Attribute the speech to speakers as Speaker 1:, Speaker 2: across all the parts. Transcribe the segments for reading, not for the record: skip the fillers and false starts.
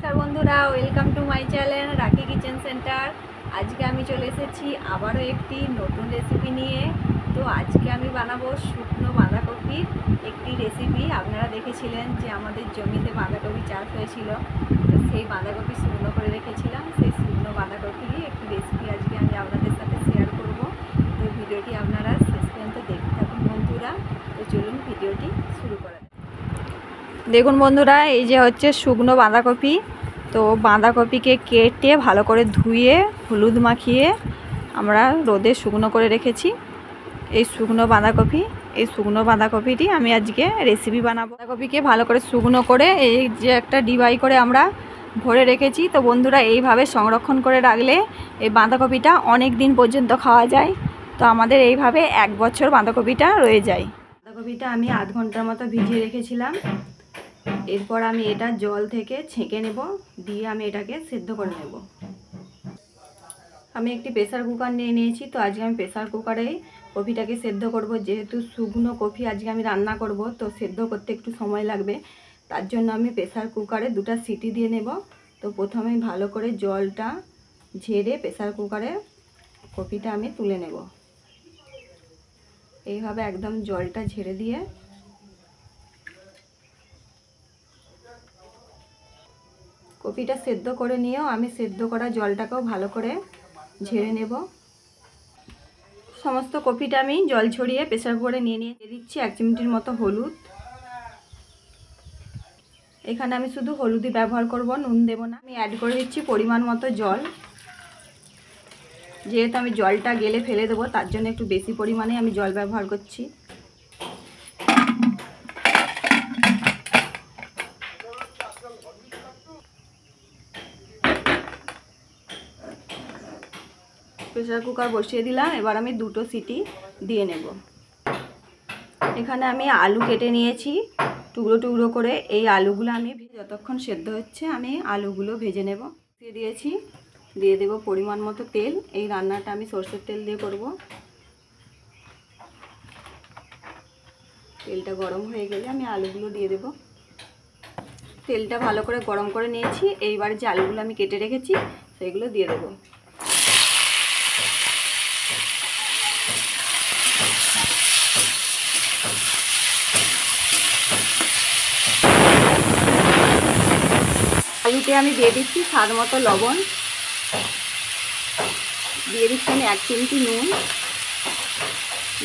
Speaker 1: নমস্কার বন্ধুরা, welcome to my channel রাখি কিচেন সেন্টার। আজকে আমি চলে এসেছি আবারও একটি নতুন রেসিপি নিয়ে। তো আজকে আমি বানাবো শুকনো বাঁধাকপির একটি রেসিপি। আপনারা দেখেছিলেন যে আমাদের জমিতে বাঁধাকপি চাষ হয়েছিল, তো সেই বাঁধাকপি শুকনো করে রেখেছিলাম। সেই শুকনো বাঁধাকপির একটি রেসিপি আজকে আমি আপনাদের সাথে শেয়ার করব। তো ভিডিওটি আপনারা শেষ পর্যন্ত দেখতে থাকুন বন্ধুরা। তো চলুন ভিডিওটি শুরু করা। দেখুন বন্ধুরা, এই যে হচ্ছে শুকনো বাঁধাকপি। তো বাঁধাকপিকে কেটে ভালো করে ধুয়ে হলুদ মাখিয়ে আমরা রোদে শুকনো করে রেখেছি। এই শুকনো বাঁধাকপিটি আমি আজকে রেসিপি বানাবো। বাঁধাকপিকে ভালো করে শুকনো করে এই যে একটা ডিবাই করে আমরা ভরে রেখেছি। তো বন্ধুরা, এইভাবে সংরক্ষণ করে রাখলে এই বাঁধাকপিটা অনেক দিন পর্যন্ত খাওয়া যায়। তো আমাদের এইভাবে 1 বছর বাঁধাকপিটা রয়ে যায়। বাঁধাকপিটা আমি আধ ঘন্টার মতো ভিজিয়ে রেখেছিলাম। এরপর আমি এটা জল থেকে ছেঁকে নেব, দিয়ে আমি এটাকে সেদ্ধ করে নেব। আমি একটি প্রেসার কুকার নিয়ে নিয়েছি। তো আজকে আমি প্রেসার কুকারে কপিটাকে সেদ্ধ করব। যেহেতু শুকনো কপি আজকে আমি রান্না করব, তো সেদ্ধ করতে একটু সময় লাগবে। তার জন্য আমি প্রেসার কুকারে 2টা সিটি দিয়ে নেব। তো প্রথমে ভালো করে জলটা ঝেড়ে প্রেসার কুকারে কপিটা আমি তুলে নেব। এইভাবে একদম জলটা ঝেড়ে দিয়ে কপিটা সেদ্ধ করে নিয়েও আমি সেদ্ধ করা জলটাকেও ভালো করে ঝেড়ে নেব। সমস্ত কপিটা আমি জল ছড়িয়ে প্রেসার কুকারে নিয়ে দিচ্ছি 1 চিমটির মতো হলুদ। এখানে আমি শুধু হলুদই ব্যবহার করব, নুন দেব না। আমি অ্যাড করে দিচ্ছি পরিমাণ মতো জল। যেহেতু আমি জলটা গেলে ফেলে দেবো, তার জন্য একটু বেশি পরিমাণে আমি জল ব্যবহার করছি। প্রেসার কুকার বসিয়ে দিলাম। এবার আমি 2টো সিটি দিয়ে নেব। এখানে আমি আলু কেটে নিয়েছি টুকরো টুকরো করে। এই আলুগুলো আমি যতক্ষণ সেদ্ধ হচ্ছে আমি আলুগুলো ভেজে নেব। দিয়ে দেব পরিমাণ মতো তেল। এই রান্নাটা আমি সরষের তেল দিয়ে করব। তেলটা গরম হয়ে গেলে আমি আলুগুলো দিয়ে দেব। তেলটা ভালো করে গরম করে নিয়েছি। এইবার যে আলুগুলো আমি কেটে রেখেছি সেগুলো দিয়ে দেব। আলুতে আমি দিয়ে দিচ্ছি স্বাদ মতো লবণ, দিয়ে দিচ্ছি আমি 1 চিমটি নুন,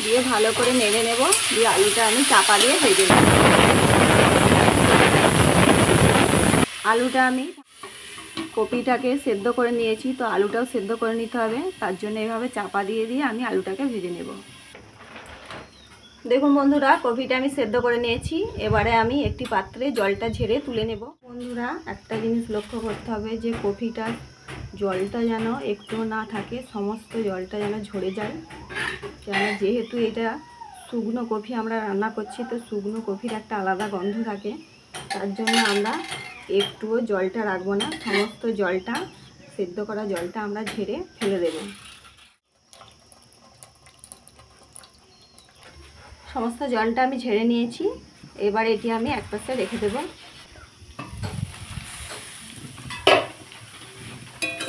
Speaker 1: দিয়ে ভালো করে নেড়ে নেব। দিয়ে আলুটা আমি চাপা দিয়ে ভেজে নেব। আলুটা আমি কপিটাকে সেদ্ধ করে নিয়েছি, তো আলুটাও সেদ্ধ করে নিতে হবে। তার জন্য এইভাবে চাপা দিয়ে আমি আলুটাকে ভেজে নেব। দেখুন বন্ধুরা, কপিটা আমি সেদ্ধ করে নিয়েছি। এবারে আমি একটি পাত্রে জলটা ঝেড়ে তুলে নেব। বন্ধুরা, একটা জিনিস লক্ষ্য করতে হবে যে কপিটা জলটা যেন একটু না থাকে, সমস্ত জলটা যেন ঝরে যায়। কেন, যেহেতু এটা শুকনো কপি আমরা রান্না করছি, তো শুকনো কপির একটা আলাদা গন্ধ থাকে। তার জন্য আমরা একটুও জলটা রাখবো না, সমস্ত জলটা সেদ্ধ করা জলটা আমরা ঝেড়ে ফেলে দেব। সমস্ত জলটা আমি ঝেড়ে নিয়েছি। এবার এটি আমি এক পাশে রেখে দেব।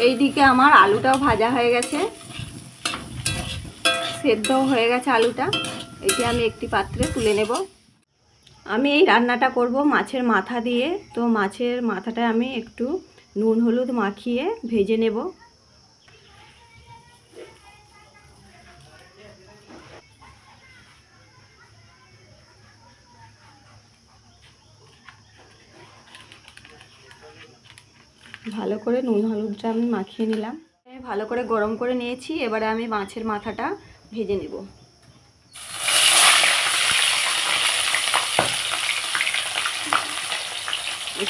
Speaker 1: এইদিকে আমার আলুটাও ভাজা হয়ে গেছে, সেদ্ধও হয়ে গেছে আলুটা। এটি আমি একটি পাত্রে তুলে নেব। আমি এই রান্নাটা করব মাছের মাথা দিয়ে। তো মাছের মাথাটা আমি একটু নুন হলুদ মাখিয়ে ভেজে নেব। ভালো করে নুন হলুদটা আমি মাখিয়ে নিলাম। ভালো করে গরম করে নিয়েছি। এবারে আমি মাছের মাথাটা ভেজে নেব।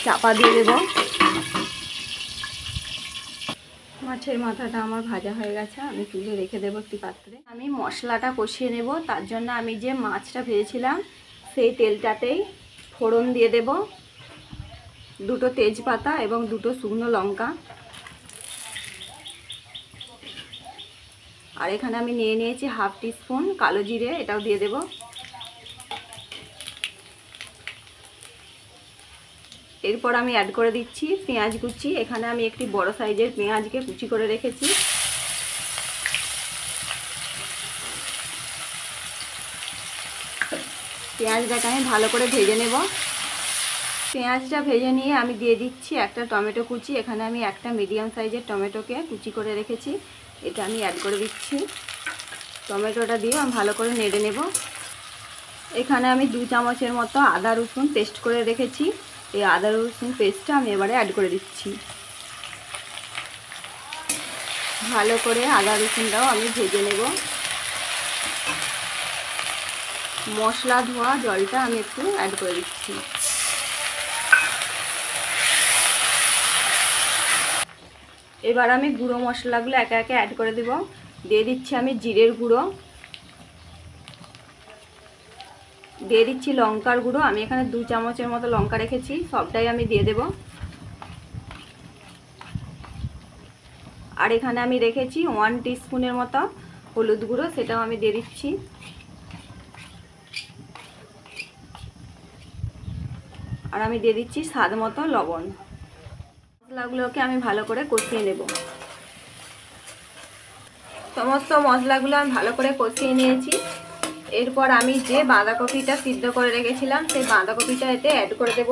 Speaker 1: চাপা দিয়ে দেব। মাছের মাথাটা আমার ভাজা হয়ে গেছে, আমি তুলে রেখে দেবো একটি পাত্রে। আমি মশলাটা কষিয়ে নেব। তার জন্য আমি যে মাছটা ভেজেছিলাম সেই তেলটাতেই ফোড়ন দিয়ে দেব, 2টো তেজপাতা এবং 2টো শুকনো লঙ্কা। আর এখানে আমি নিয়ে নিয়েছি 1/2 টিস্পুন কালো জিরে, এটাও দিয়ে দেব। এরপর আমি অ্যাড করে দিচ্ছি পেঁয়াজ কুচি। এখানে আমি একটি বড় সাইজের পেঁয়াজকে কুচি করে রেখেছি। পেঁয়াজটাকে আমি ভালো করে ভেজে নেব। পেঁয়াজটা ভেজে নিয়ে আমি দিয়ে দিচ্ছি একটা টমেটো কুচি। এখানে আমি একটা মিডিয়াম সাইজের টমেটোকে কুচি করে রেখেছি, এটা আমি অ্যাড করে দিচ্ছি। টমেটোটা দিয়ে আমি ভালো করে নেড়ে নেব। এখানে আমি 2 চামচের মতো আদা রসুন পেস্ট করে রেখেছি, এই আদা রসুন পেস্টটা আমি এবারে অ্যাড করে দিচ্ছি। ভালো করে আদা রসুনটাও আমি ভেজে নেব। মশলা ধোয়া জলটা আমি একটু অ্যাড করে দিচ্ছি। এবার আমি গুঁড়ো মশলাগুলো একে একে অ্যাড করে দেব। দিয়ে দিচ্ছি আমি জিরের গুঁড়ো, দিয়ে দিচ্ছি লঙ্কার গুঁড়ো। আমি এখানে 2 চামচের মতো লঙ্কা রেখেছি, সবটাই আমি দিয়ে দেব। আর এখানে আমি রেখেছি 1 টিস্পুনের মতো হলুদ গুঁড়ো, সেটাও আমি দিয়ে দিচ্ছি। আর আমি দিয়ে দিচ্ছি স্বাদ মতো লবণ। মশলাগুলোকে আমি ভালো করে কষিয়ে নেব। সমস্ত মশলাগুলো আমি ভালো করে কষিয়ে নিয়েছি। এরপর আমি যে বাঁধাকপিটা সিদ্ধ করে রেখেছিলাম সেই বাঁধাকপিটা এতে অ্যাড করে দেব।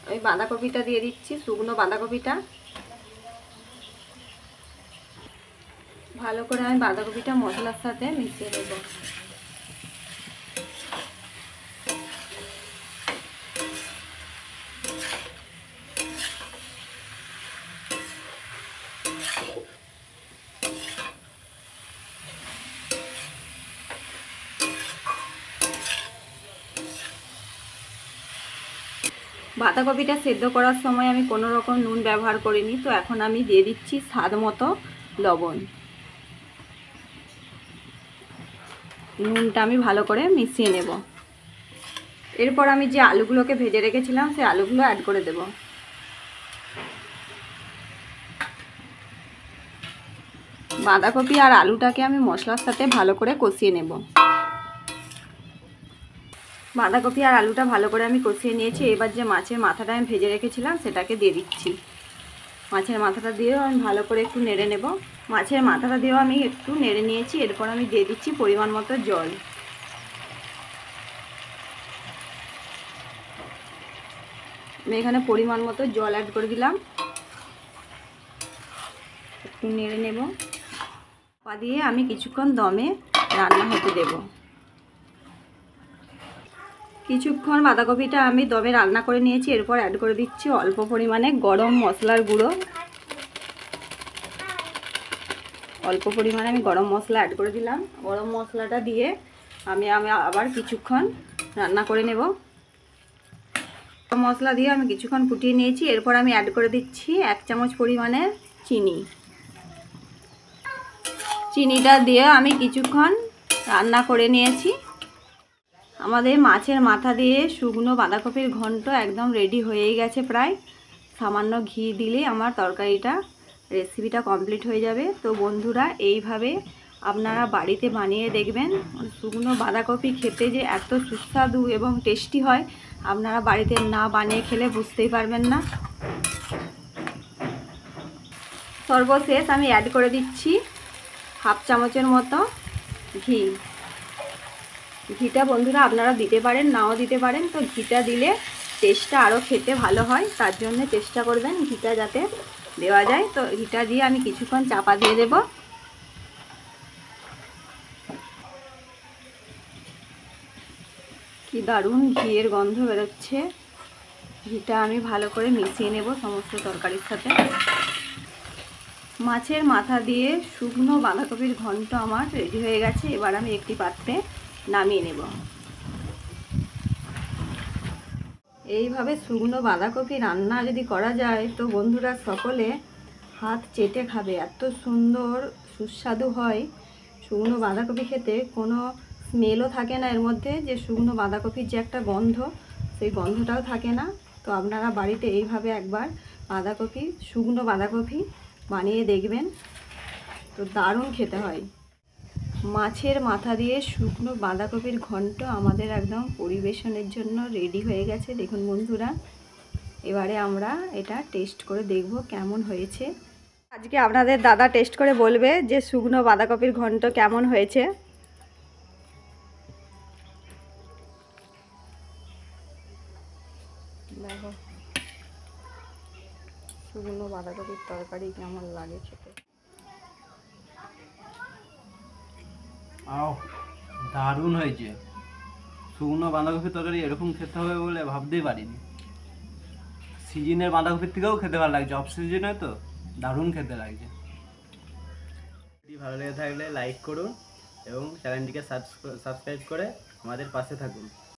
Speaker 1: আমি বাঁধাকপিটা দিয়ে দিচ্ছি, শুকনো বাঁধাকপিটা। ভালো করে আমি বাঁধাকপিটা মশলার সাথে মিশিয়ে দেব। বাঁধাকপিটা সেদ্ধ করার সময় আমি কোনো রকম নুন ব্যবহার করিনি, তো এখন আমি দিয়ে দিচ্ছি স্বাদ মতো লবণ। নুনটা আমি ভালো করে মিশিয়ে নেব। এরপর আমি যে আলুগুলোকে ভেজে রেখেছিলাম সেই আলুগুলো অ্যাড করে দেব। বাঁধাকপি আর আলুটাকে আমি মশলার সাথে ভালো করে কষিয়ে নেব। বাঁধাকপি আর আলুটা ভালো করে আমি কষিয়ে নিয়েছি। এবার যে মাছের মাথাটা আমি ভেজে রেখেছিলাম সেটাকে দিয়ে দিচ্ছি। মাছের মাথাটা দিয়েও আমি ভালো করে একটু নেড়ে নেব। মাছের মাথাটা দিয়েও আমি একটু নেড়ে নিয়েছি। এরপর আমি দিয়ে দিচ্ছি পরিমাণ মতো জল। আমি এখানে পরিমাণ মতো জল অ্যাড করে দিলাম, একটু নেড়ে নেব। পা দিয়ে আমি কিছুক্ষণ দমে রান্না হতে দেব। কিছুক্ষণ বাঁধাকপিটা আমি দমে রান্না করে নিয়েছি। এরপর অ্যাড করে দিচ্ছি অল্প পরিমাণে গরম মশলার গুঁড়ো। অল্প পরিমাণে আমি গরম মশলা অ্যাড করে দিলাম। গরম মশলাটা দিয়ে আমি আবার কিছুক্ষণ রান্না করে নেব। গরম মশলা দিয়ে আমি কিছুক্ষণ ফুটিয়ে নিয়েছি। এরপর আমি অ্যাড করে দিচ্ছি 1 চামচ পরিমাণে চিনি। চিনিটা দিয়ে আমি কিছুক্ষণ রান্না করে নিয়েছি। আমাদের মাছের মাথা দিয়ে শুকনো বাঁধাকপির ঘন্ট একদম রেডি হয়েই গেছে প্রায়। সামান্য ঘি দিলে আমার তরকারিটা রেসিপিটা কমপ্লিট হয়ে যাবে। তো বন্ধুরা, এইভাবে আপনারা বাড়িতে বানিয়ে দেখবেন। শুকনো বাঁধাকপি খেতে যে এত সুস্বাদু এবং টেস্টি হয়, আপনারা বাড়িতে না বানিয়ে খেলে বুঝতেই পারবেন না। সর্বশেষ আমি অ্যাড করে দিচ্ছি 1/2 চামচের মতো ঘি। ঘিটা বন্ধুরা আপনারা দিতে পারেন, নাও দিতে পারেন। তো ঘিটা দিলে টেস্টটা আরও খেতে ভালো হয়, তার জন্য চেষ্টা করবেন ঘিটা যাতে দেওয়া যায়। তো ঘিটা দিয়ে আমি কিছুক্ষণ চাপা দিয়ে দেব। কি দারুণ ঘিয়ের গন্ধ বেরোচ্ছে। ঘিটা আমি ভালো করে মিশিয়ে নেব সমস্ত তরকারির সাথে। মাছের মাথা দিয়ে শুকনো বাঁধাকপির ঘন্ট আমার রেডি হয়ে গেছে। এবার আমি একটি পাত্রে নামিয়ে নেব। এইভাবে শুকনো বাঁধাকপি রান্না যদি করা যায় তো বন্ধুরা সকলে হাত চেটে খাবে, এত সুন্দর সুস্বাদু হয়। শুকনো বাঁধাকপি খেতে কোনো স্মেলও থাকে না এর মধ্যে, যে শুকনো বাঁধাকপির যে একটা গন্ধ, সেই গন্ধটাও থাকে না। তো আপনারা বাড়িতে এইভাবে একবার শুকনো বাঁধাকপি বানিয়ে দেখবেন, তো দারুণ খেতে হয়। মাছের মাথা দিয়ে শুকনো বাঁধাকপির ঘন্ট আমাদের একদম পরিবেশনের জন্য রেডি হয়ে গেছে। দেখুন বন্ধুরা, এবারে আমরা এটা টেস্ট করে দেখব কেমন হয়েছে। আজকে আপনাদের দাদা টেস্ট করে বলবে যে শুকনো বাঁধাকপির ঘন্ট কেমন হয়েছে। দেখো শুকনো বাঁধাকপির তরকারি কেমন লাগে খেতে।
Speaker 2: দারুণ হয়েছে। শুকনো বাঁধাকপির তরকারি এরকম খেতে হবে বলে ভাবতেই পারিনি। সিজনের বাঁধাকপির থেকেও খেতে ভালো লাগছে, অফ সিজনে তো দারুণ খেতে লাগছে। ভালো লেগে থাকলে লাইক করুন এবং চ্যানেলটিকে সাবস্ক্রাইব করে আমাদের পাশে থাকুন।